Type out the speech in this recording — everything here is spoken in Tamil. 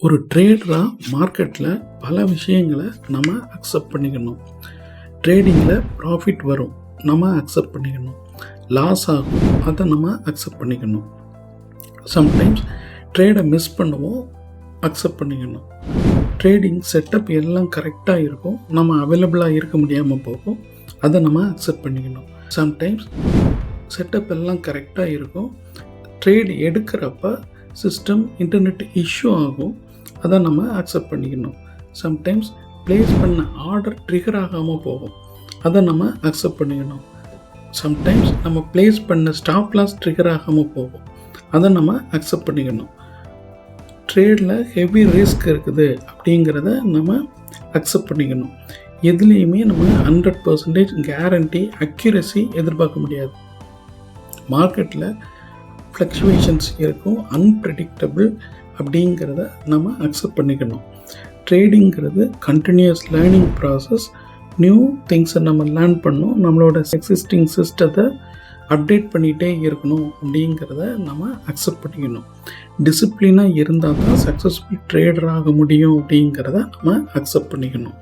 ஒரு ட்ரேடராக மார்க்கெட்டில் பல விஷயங்களை நம்ம அக்செப்ட் பண்ணிக்கணும். ட்ரேடிங்கில் ப்ராஃபிட் வரும், நம்ம அக்செப்ட் பண்ணிக்கணும். லாஸ் ஆகும், அதை நம்ம அக்செப்ட் பண்ணிக்கணும். சம்டைம்ஸ் ட்ரேடை மிஸ் பண்ணுவோம், அக்செப்ட் பண்ணிக்கணும். ட்ரேடிங் செட்டப் எல்லாம் கரெக்டாக இருக்கும், நம்ம அவைலபிளாக இருக்க முடியாமல் போகும், அதை நம்ம அக்செப்ட் பண்ணிக்கணும். சம்டைம்ஸ் செட்டப் எல்லாம் கரெக்டாக இருக்கும், ட்ரேட் எடுக்கிறப்ப சிஸ்டம் இன்டர்நெட் இஷ்யூ ஆகும், அதை நம்ம அக்செப்ட் பண்ணிக்கணும். சம்டைம்ஸ் ப்ளேஸ் பண்ண ஆர்டர் ட்ரிகர் ஆகாமல் போகும், அதை நம்ம அக்செப்ட் பண்ணிக்கணும். சம்டைம்ஸ் நம்ம ப்ளேஸ் பண்ண ஸ்டாப் லாஸ் ட்ரிகர் ஆகாமல் போகும், அதை நம்ம அக்செப்ட் பண்ணிக்கணும். ட்ரேடில் ஹெவி ரிஸ்க் இருக்குது அப்படிங்கிறத நம்ம அக்செப்ட் பண்ணிக்கணும். எதுலேயுமே நம்ம 100% கேரண்டி அக்யூரசி எதிர்பார்க்க முடியாது. மார்க்கெட்டில் ஃப்ளக்சுவேஷன்ஸ் இருக்கும், அன்பிரடிக்டபிள் அப்படிங்கிறத நம்ம அக்செப்ட் பண்ணிக்கணும். ட்ரேடிங்கிறது கண்டினியூஸ் லேர்னிங் ப்ராசஸ். நியூ திங்ஸை நம்ம லேர்ன் பண்ணணும், நம்மளோட எக்ஸிஸ்டிங் சிஸ்டத்தை அப்டேட் பண்ணிகிட்டே இருக்கணும் அப்படிங்கிறத நம்ம அக்செப்ட் பண்ணிக்கணும். டிசிப்ளினாக இருந்தால் தான் சக்ஸஸ்ஃபுல் ட்ரேடர் ஆக முடியும் அப்படிங்கிறத நம்ம அக்செப்ட் பண்ணிக்கணும்.